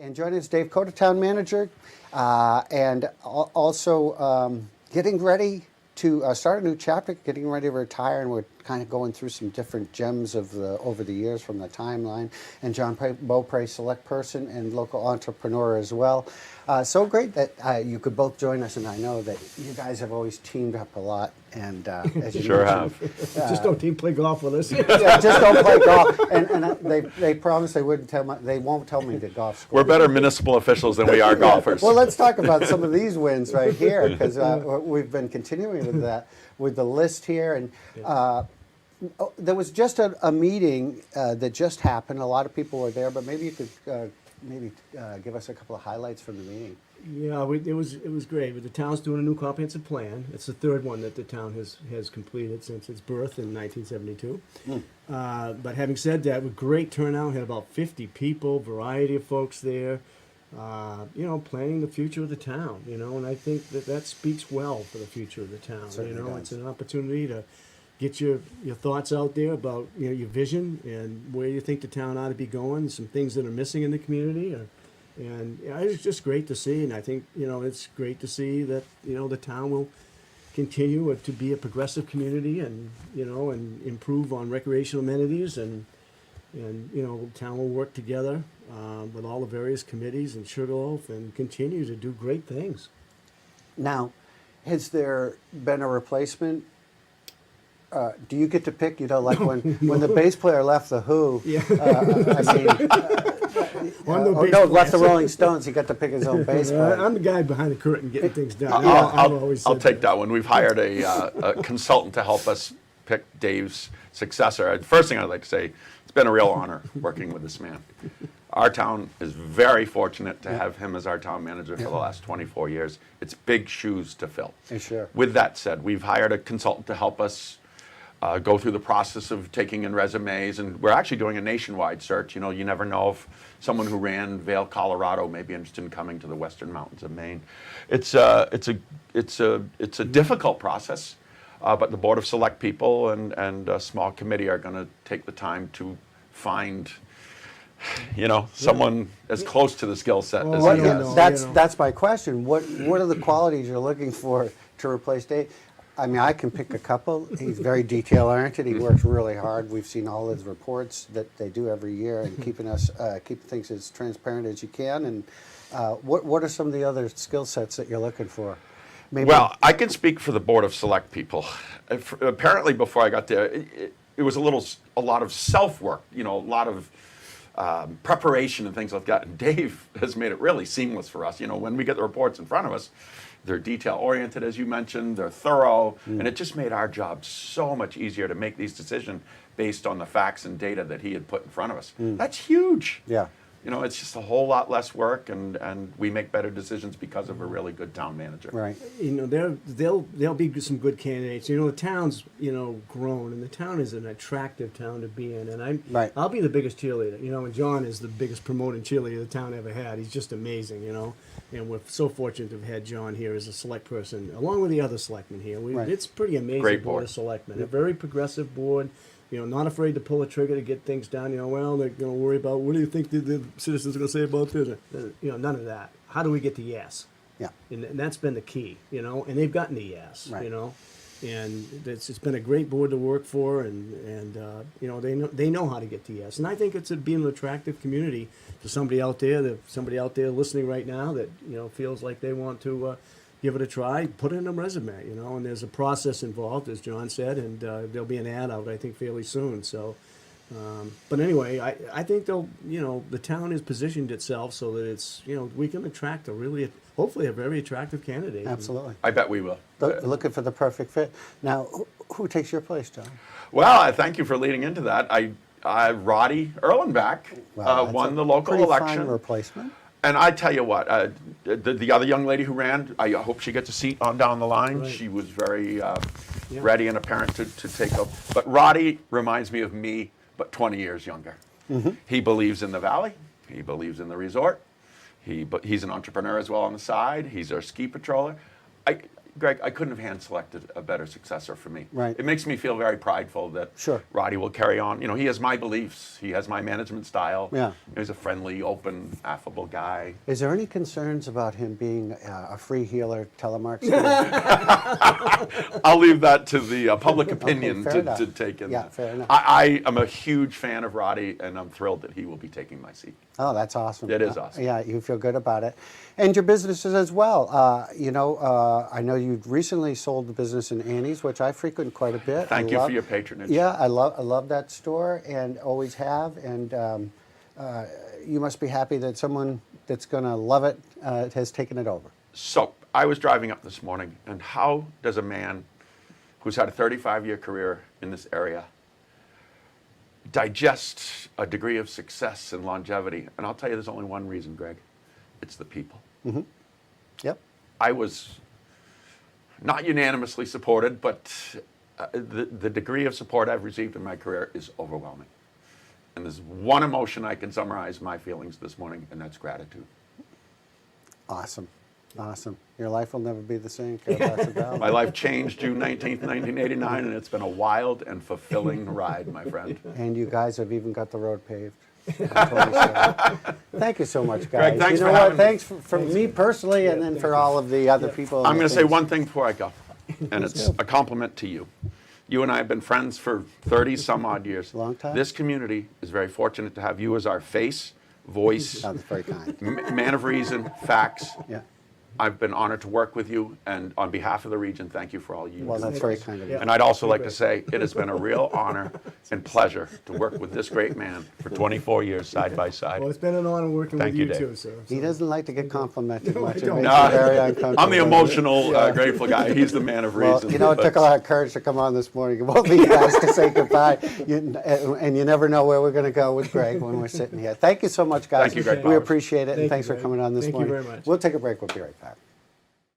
And joining us, Dave Cota, Town Manager, and also getting ready to start a new chapter, getting ready to retire, and we're kind of going through some different gems of over the years from the timeline. And John Beaupre, select person and local entrepreneur as well. So great that you could both join us, and I know that you guys have always teamed up a lot. And as you Sure mentioned, Just don't team play golf with us. yeah, just don't play golf. And they promised they wouldn't they won't tell me the golf score. We're better municipal officials than we are golfers. Well, let's talk about some of these wins right here, because we've been continuing with that, with the list here. And there was just a meeting that just happened. A lot of people were there, but maybe you could give us a couple of highlights from the meeting. Yeah, it was great. The town's doing a new comprehensive plan. It's the third one that the town has completed since its birth in 1972. But having said that, with great turnout, we had about 50 people, variety of folks there. Planning the future of the town. And I think that speaks well for the future of the town. Certainly does. It's an opportunity to get your thoughts out there about your vision and where you think the town ought to be going. Some things that are missing in the community. And it's just great to see, and I think it's great to see that the town will continue to be a progressive community, and and improve on recreational amenities, and the town will work together with all the various committees and Sugarloaf and continue to do great things. Now, has there been a replacement? Do you get to pick? Like when the bass player left the Who. Yeah. I mean. Left the Rolling Stones. He got to pick his own bass player. I'm the guy behind the curtain getting things done. I'll take that one. We've hired a consultant to help us pick Dave's successor. First thing I'd like to say, it's been a real honor working with this man. Our town is very fortunate to have him as our town manager for the last 24 years. It's big shoes to fill. Sure. With that said, we've hired a consultant to help us go through the process of taking in resumes, and we're actually doing a nationwide search. You never know if someone who ran Vail, Colorado may be interested in coming to the Western Mountains of Maine. It's a difficult process, but the Board of Select people and a small committee are going to take the time to find someone as close to the skill set as he has. That's my question. What are the qualities you're looking for to replace Dave? I mean, I can pick a couple. He's very detail-oriented. He works really hard. We've seen all his reports that they do every year, and keep things as transparent as you can. And what are some of the other skill sets that you're looking for? Maybe. Well, I can speak for the Board of Select people. Apparently, before I got there, it was a lot of self-work. A lot of preparation and things like that. And Dave has made it really seamless for us. When we get the reports in front of us, they're detail-oriented, as you mentioned. They're thorough, and it just made our job so much easier to make these decisions based on the facts and data that he had put in front of us. That's huge. Yeah. It's just a whole lot less work, and we make better decisions because of a really good town manager. Right. There'll be some good candidates. The town's grown, and the town is an attractive town to be in. And I'll be the biggest cheerleader. And John is the biggest promoting cheerleader the town ever had. He's just amazing. And we're so fortunate to have had John here as a select person, along with the other selectmen here. It's pretty amazing. Great board board of selectmen. A very progressive board. Not afraid to pull a trigger to get things done. They're going to worry about, what do you think the citizens are going to say about this? None of that. How do we get to yes? Yeah. And that's been the key, and they've gotten to yes, Right. And it's been a great board to work for, and they know how to get to yes. And I think it's being an attractive community to somebody out there listening right now that feels like they want to give it a try, put it in a resume, and there's a process involved, as John said, and there'll be an ad out, I think, fairly soon. So, but anyway, I think the town has positioned itself so that it's, we can attract hopefully a very attractive candidate. Absolutely. I bet we will. Looking for the perfect fit. Now, who takes your place, John? Well, I thank you for leading into that. Roddy Erlenbach won the local election. Fine replacement. And I tell you what, the other young lady who ran, I hope she gets a seat on down the line. Right. She was very ready and apparent to take up. But Roddy reminds me of me, but 20 years younger. Mm-hmm. He believes in the valley. He believes in the resort. He's an entrepreneur as well on the side. He's our ski patroller. Greg, I couldn't have hand-selected a better successor for me. Right. It makes me feel very prideful that Sure. Roddy will carry on. You know, he has my beliefs. He has my management style. Yeah. He's a friendly, open, affable guy. Is there any concerns about him being a free healer telemarketer? I'll leave that to the public opinion fair enough. to take in. Yeah, that. fair enough. I am a huge fan of Roddy, and I'm thrilled that he will be taking my seat. Oh, that's awesome. It is awesome. Yeah, you feel good about it. And your businesses as well. I know you recently sold the business in Annie's, which I frequent quite a bit. Thank I you love- for your patronage. Yeah, I love that store and always have. And you must be happy that someone that's going to love it has taken it over. So I was driving up this morning, and how does a man who's had a 35-year career in this area digest a degree of success and longevity? And I'll tell you, there's only one reason, Greg. It's the people. Yep. I was not unanimously supported, but the degree of support I've received in my career is overwhelming. And there's one emotion I can summarize my feelings this morning, and that's gratitude. Awesome. Awesome. Your life will never be the same. Care lots about My it. life changed June 19th, 1989, and it's been a wild and fulfilling ride, my friend. And you guys have even got the road paved. I'm totally sorry. Thank you so much, guys. Greg, thanks you for know what? having me. Thanks for me personally, and then for all of the other people. and I'm the going to say things. one thing before I go, and it's a compliment to you. You and I have been friends for 30 some odd years. Long time. This community is very fortunate to have you as our face, voice, Oh, that's very kind. man of reason, facts. Yeah. I've been honored to work with you, and on behalf of the region, thank you for all you Well, do. that's very kind of you. And I'd also like to say it has been a real honor and pleasure to work with this great man for 24 years side by side. Well, it's been an honor working Thank with you, you Dave. too, sir. He doesn't like to get complimented No, I much. It don't. makes No, him very uncomfortable. I'm the emotional, grateful guy. He's the man of Well, reason. you know, it took a lot of courage to come on this morning. Both of you guys to say goodbye. And you never know where we're going to go with Greg when we're sitting here. Thank you so much, guys. Thank you, Greg We Powers. appreciate it, and Thank thanks you, for Greg. coming on this Thank you morning. very much. We'll take a break. We'll be right back.